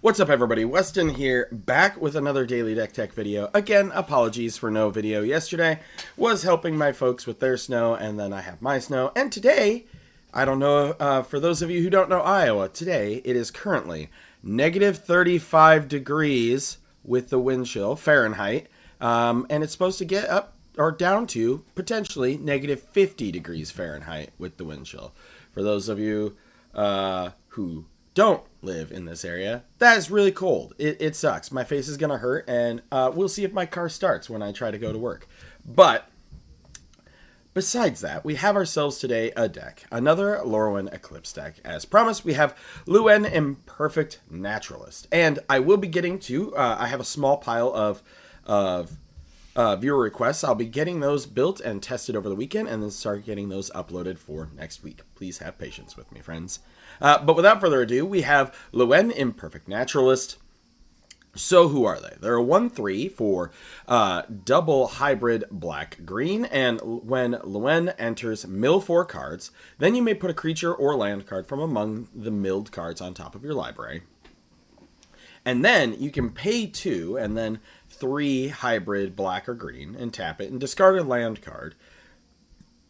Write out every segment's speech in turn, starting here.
What's up, everybody? Weston here, back with another Daily Deck Tech video. Again, apologies for no video yesterday. Was helping my folks with their snow, and then I have my snow. And today, I don't know, for those of you who don't know Iowa, today it is currently negative 35 degrees with the wind chill, Fahrenheit. And it's supposed to get up or down to potentially negative 50 degrees Fahrenheit with the wind chill. For those of you who don't live in this area, that is really cold. It sucks. My face is gonna hurt, and we'll see if my car starts when I try to go to work. But besides that, we have ourselves today a deck, another Lluwen Eclipse deck. As promised, we have Lluwen Imperfect Naturalist, and I will be getting to. I have a small pile of viewer requests. I'll be getting those built and tested over the weekend, and then start getting those uploaded for next week. Please have patience with me, friends. But without further ado, we have Lluwen Imperfect Naturalist. So who are they? They're a 1/3 for double hybrid black-green, and when Lluwen enters mill 4 cards, then you may put a creature or land card from among the milled cards on top of your library. And then you can pay 2 and then 3 hybrid black or green and tap it and discard a land card.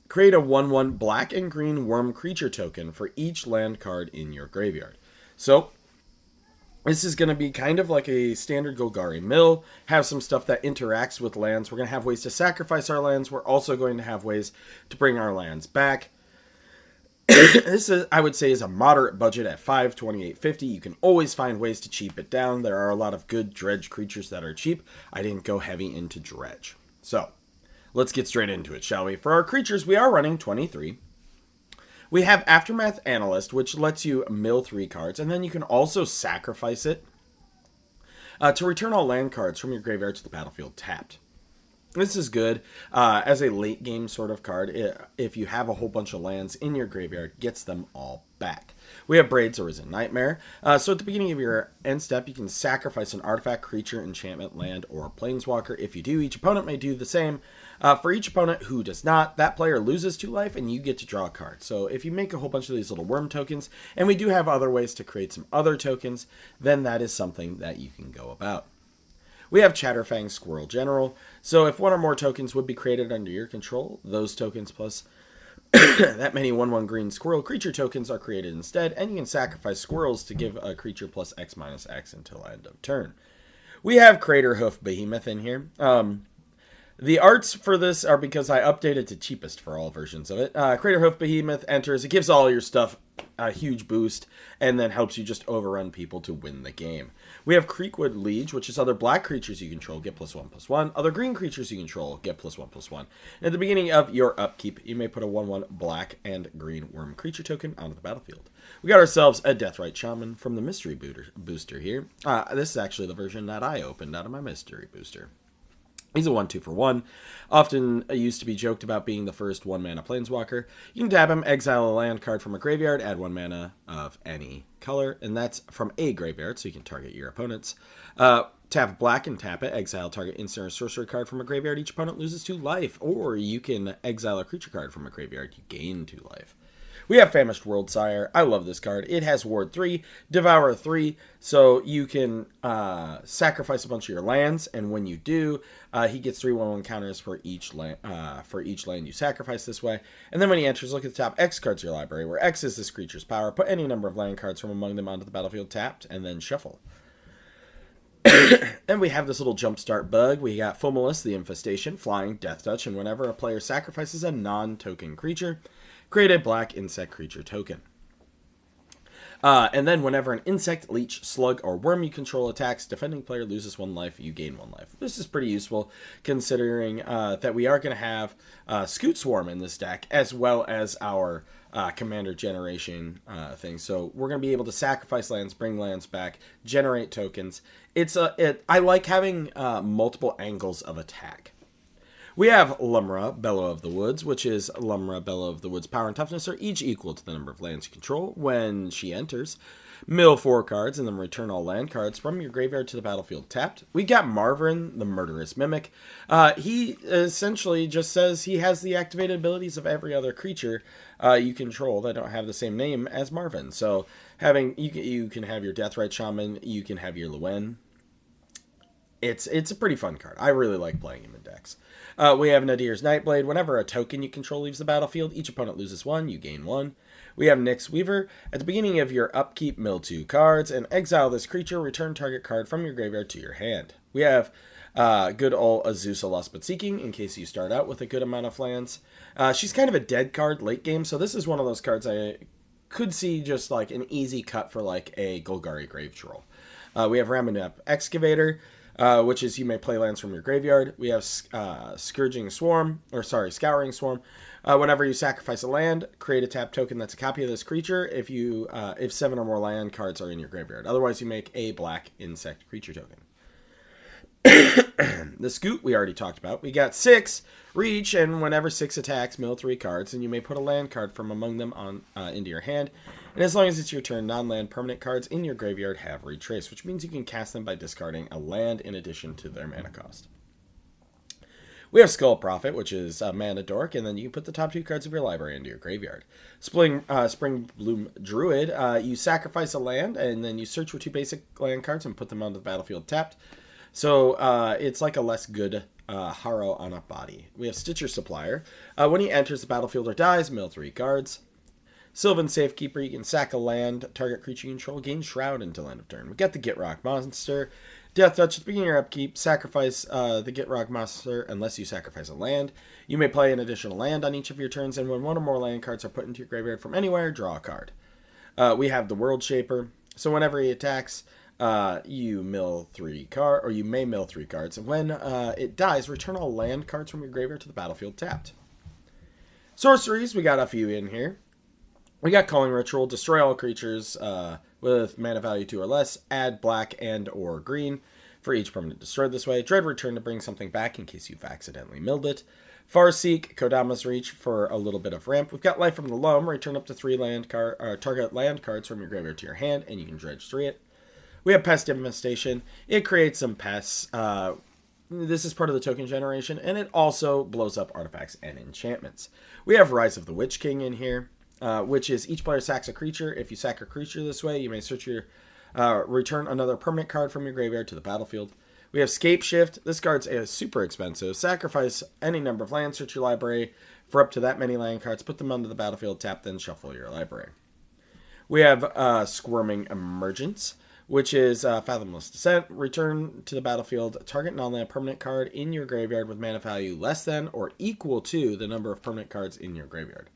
Create a 1/1 black and green worm creature token for each land card in your graveyard. So this is going to be kind of like a standard Golgari mill. Have some stuff that interacts with lands. We're going to have ways to sacrifice our lands. We're also going to have ways to bring our lands back. This is, I would say, is a moderate budget at $528.50. You can always find ways to cheap it down. There are a lot of good dredge creatures that are cheap. I didn't go heavy into dredge. So let's get straight into it, shall we? For our creatures, we are running 23. We have Aftermath Analyst, which lets you mill 3 cards, and then you can also sacrifice it to return all land cards from your graveyard to the battlefield tapped. This is good as a late game sort of card. If you have a whole bunch of lands in your graveyard, gets them all back. We have Braid's Arisen Nightmare. So at the beginning of your end step, you can sacrifice an artifact, creature, enchantment, land, or planeswalker. If you do, each opponent may do the same. For each opponent who does not, that player loses 2 life and you get to draw a card. So if you make a whole bunch of these little worm tokens, and we do have other ways to create some other tokens, then that is something that you can go about. We have Chatterfang Squirrel General. So if 1 or more tokens would be created under your control, those tokens plus that many 1/1 green squirrel creature tokens are created instead, and you can sacrifice squirrels to give a creature plus X/X until end of turn. We have Craterhoof Behemoth in here. The arts for this are because I updated to cheapest for all versions of it. Craterhoof Behemoth enters. It gives all your stuff a huge boost and then helps you just overrun people to win the game. We have Creekwood Liege, which is other black creatures you control get +1/+1. Other green creatures you control get +1/+1. And at the beginning of your upkeep, you may put a 1/1 black and green worm creature token onto the battlefield. We got ourselves a Deathrite Shaman from the Mystery Booster here. This is actually the version that I opened out of my Mystery Booster. He's a 1/2 for 1. Often used to be joked about being the first 1-mana planeswalker. You can tap him, exile a land card from a graveyard, add 1 mana of any color, and that's from a graveyard, so you can target your opponents. Tap black and tap it, exile target instant or sorcery card from a graveyard. Each opponent loses 2 life, or you can exile a creature card from a graveyard. You gain 2 life. We have Famished Worldsire. I love this card. It has Ward 3, Devour 3, so you can sacrifice a bunch of your lands, and when you do, he gets 3 1/1 counters for each land you sacrifice this way. And then when he enters, look at the top X cards of your library, where X is this creature's power. Put any number of land cards from among them onto the battlefield tapped, and then shuffle. And we have this little jumpstart bug. We got Fomalus, the Infestation, Flying, Death Touch, and whenever a player sacrifices a non-token creature, create a black insect creature token. And then whenever an insect, leech, slug, or worm you control attacks, defending player loses 1 life, you gain 1 life. This is pretty useful considering that we are going to have Scoot Swarm in this deck, as well as our commander generation thing. So we're going to be able to sacrifice lands, bring lands back, generate tokens. I like having multiple angles of attack. We have Lumra, Bellow of the Woods, which is Lumra, Bellow of the Woods. Power and toughness are each equal to the number of lands you control when she enters. Mill 4 cards and then return all land cards from your graveyard to the battlefield tapped. We got Marvin, the Murderous Mimic. He essentially just says he has the activated abilities of every other creature you control that don't have the same name as Marvin. So you can have your Deathrite Shaman, you can have your Lluwen. It's a pretty fun card. I really like playing him in decks. We have Nadir's Nightblade. Whenever a token you control leaves the battlefield, each opponent loses 1, you gain 1. We have Nyx Weaver. At the beginning of your upkeep, mill 2 cards and exile this creature. Return target card from your graveyard to your hand. We have good old Azusa Lost But Seeking, in case you start out with a good amount of lands. She's kind of a dead card late game, so this is one of those cards I could see just like an easy cut for like a Golgari Grave Troll. We have Ramunap Excavator. Which is you may play lands from your graveyard. We have Scouring Swarm. Whenever you sacrifice a land, create a tap token that's a copy of this creature if 7 or more land cards are in your graveyard. Otherwise, you make a black insect creature token. The Scoot we already talked about. We got 6 reach, and whenever 6 attacks, mill 3 cards, and you may put a land card from among them into your hand. And as long as it's your turn, non-land permanent cards in your graveyard have retrace, which means you can cast them by discarding a land in addition to their mana cost. We have Skull Prophet, which is a mana dork, and then you can put the top 2 cards of your library into your graveyard. Spring Bloom Druid, you sacrifice a land, and then you search for 2 basic land cards and put them onto the battlefield tapped. So it's like a less good Harrow on a body. We have Stitcher Supplier. When he enters the battlefield or dies, mill 3 cards. Sylvan Safekeeper, you can sack a land, target creature you control, gain Shroud until end of turn. We got the Gitrock Monster. Death Touch, at the beginning of your upkeep, sacrifice the Gitrock Monster unless you sacrifice a land. You may play an additional land on each of your turns, and when 1 or more land cards are put into your graveyard from anywhere, draw a card. We have the World Shaper. So whenever he attacks, you mill 3 cards, or you may mill 3 cards. And when it dies, return all land cards from your graveyard to the battlefield tapped. Sorceries, we got a few in here. We got Calling Ritual, destroy all creatures with mana value 2 or less, add black and or green for each permanent destroyed this way. Dread Return to bring something back in case you've accidentally milled it. Farseek, Kodama's Reach for a little bit of ramp. We've got Life from the Loam, return up to 3 target land cards from your graveyard to your hand, and you can dredge 3 it. We have Pest Infestation. It creates some pests. This is part of the token generation, and it also blows up artifacts and enchantments. We have Rise of the Witch King in here. Which is each player sacks a creature. If you sack a creature this way, you may search your return another permanent card from your graveyard to the battlefield. We have Scape Shift. This card's super expensive. Sacrifice any number of lands, search your library for up to that many land cards, put them onto the battlefield, tap, then shuffle your library. We have Squirming Emergence, which is Fathomless Descent. Return to the battlefield, target non-land permanent card in your graveyard with mana value less than or equal to the number of permanent cards in your graveyard.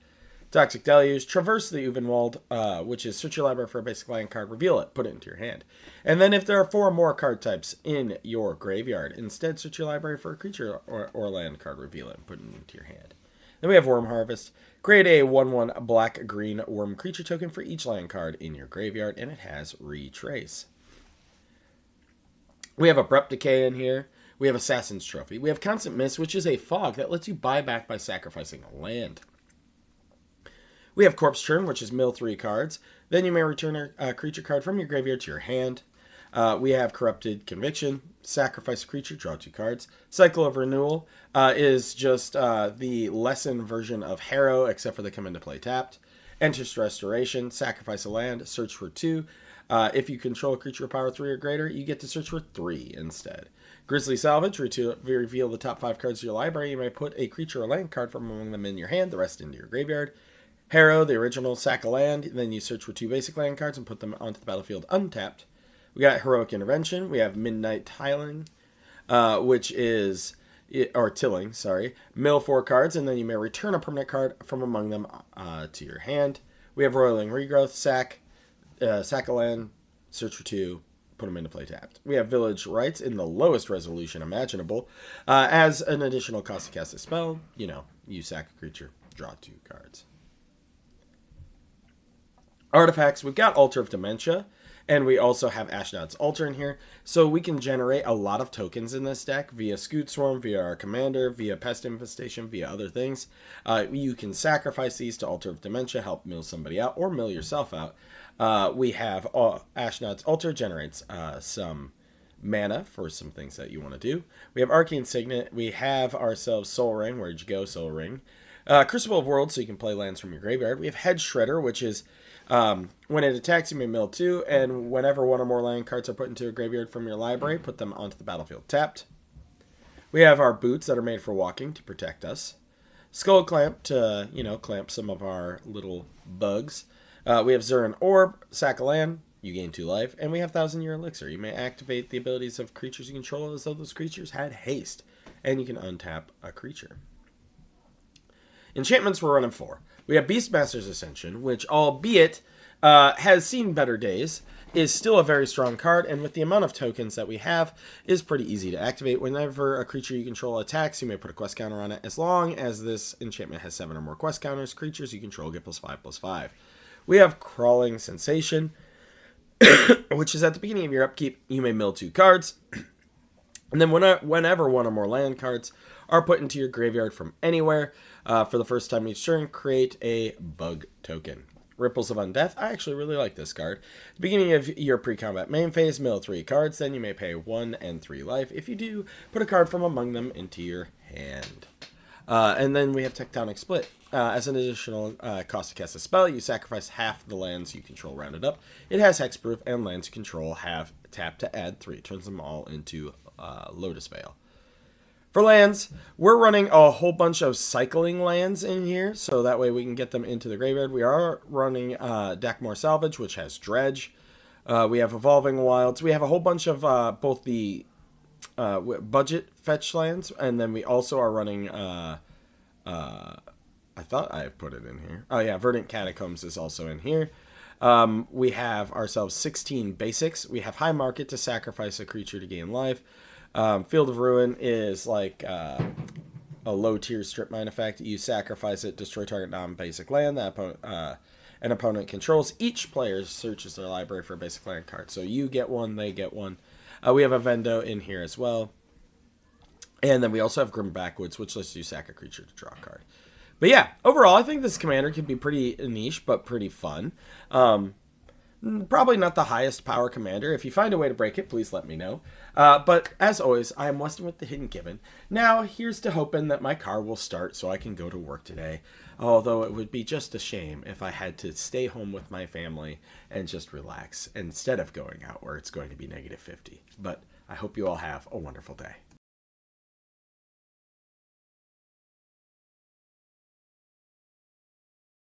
Toxic Deluge, traverse the Uvenwald, which is search your library for a basic land card, reveal it, put it into your hand. And then if there are 4 more card types in your graveyard, instead search your library for a creature or land card, reveal it, and put it into your hand. Then we have Worm Harvest. Create a 1/1 black-green worm creature token for each land card in your graveyard, and it has retrace. We have Abrupt Decay in here. We have Assassin's Trophy. We have Constant Miss, which is a fog that lets you buy back by sacrificing a land. We have Corpse Churn, which is mill 3 cards. Then you may return a creature card from your graveyard to your hand. We have Corrupted Conviction, sacrifice a creature, draw 2 cards. Cycle of Renewal is just the lesson version of Harrow, except for they come into play tapped. Enters Restoration, sacrifice a land, search for 2. If you control a creature of power 3 or greater, you get to search for 3 instead. Grizzly Salvage, reveal the top 5 cards of your library. You may put a creature or land card from among them in your hand, the rest into your graveyard. Harrow, the original, sack a land, then you search for 2 basic land cards and put them onto the battlefield untapped. We got Heroic Intervention. We have Midnight Tiling, which is, or Tilling, sorry. Mill 4 cards, and then you may return a permanent card from among them to your hand. We have Roiling Regrowth, sack a land, search for 2, put them into play tapped. We have Village Rites in the lowest resolution imaginable. As an additional cost to cast a spell, you sack a creature, draw 2 cards. Artifacts, we've got Altar of Dementia, And we also have Ashnod's Altar in here. So we can generate a lot of tokens in this deck via Scoot Swarm, via our commander, via Pest Infestation, via other things. You can sacrifice these to Altar of Dementia, help mill somebody out, or mill yourself out. We have Ashnod's Altar generates some mana for some things that you want to do. We have Arcane Signet. We have ourselves Soul Ring. Where'd you go, Soul Ring? Crucible of Worlds, so you can play lands from your graveyard. We have Head Shredder, which is when it attacks, you may mill 2, and whenever one or more land cards are put into a graveyard from your library, put them onto the battlefield tapped. We have our boots that are made for walking to protect us. Skull Clamp to, clamp some of our little bugs. We have Zurin Orb, sack a land, you gain 2 life, and we have 1,000-Year Elixir. You may activate the abilities of creatures you control as though those creatures had haste, and you can untap a creature. Enchantments we're running 4. We have Beastmaster's Ascension, which, albeit has seen better days, is still a very strong card, and with the amount of tokens that we have, is pretty easy to activate. Whenever a creature you control attacks, you may put a quest counter on it. As long as this enchantment has 7 or more quest counters, creatures you control get +5/+5. We have Crawling Sensation, which is at the beginning of your upkeep, you may mill 2 cards. And then whenever one or more land cards are put into your graveyard from anywhere, for the first time each turn, create a bug token. Ripples of Undeath. I actually really like this card. At the beginning of your pre-combat main phase, mill 3 cards, then you may pay 1 and 3 life. If you do, put a card from among them into your hand. And then we have Tectonic Split. As an additional cost to cast a spell, you sacrifice half the lands you control rounded up. It has hexproof, and lands you control have tap to add 3. It turns them all into Lotus Veil. For lands, we're running a whole bunch of cycling lands in here, so that way we can get them into the graveyard. We are running Dakmor Salvage, which has Dredge. We have Evolving Wilds. We have a whole bunch of both the budget fetch lands, and then we also are running... I thought I put it in here. Oh yeah, Verdant Catacombs is also in here. We have ourselves 16 basics. We have High Market to sacrifice a creature to gain life. Field of Ruin is like a low-tier strip mine effect. You sacrifice it, destroy target non-basic land that an opponent controls. Each player searches their library for a basic land card. So you get one, they get one. We have a Vendo in here as well. And then we also have Grim Backwoods, which lets you sack a creature to draw a card. But yeah, overall, I think this commander can be pretty niche, but pretty fun. Probably not the highest power commander. If you find a way to break it, please let me know. But as always, I am Weston with the Hidden Gibbon. Now, here's to hoping that my car will start so I can go to work today. Although it would be just a shame if I had to stay home with my family and just relax instead of going out where it's going to be -50. But I hope you all have a wonderful day.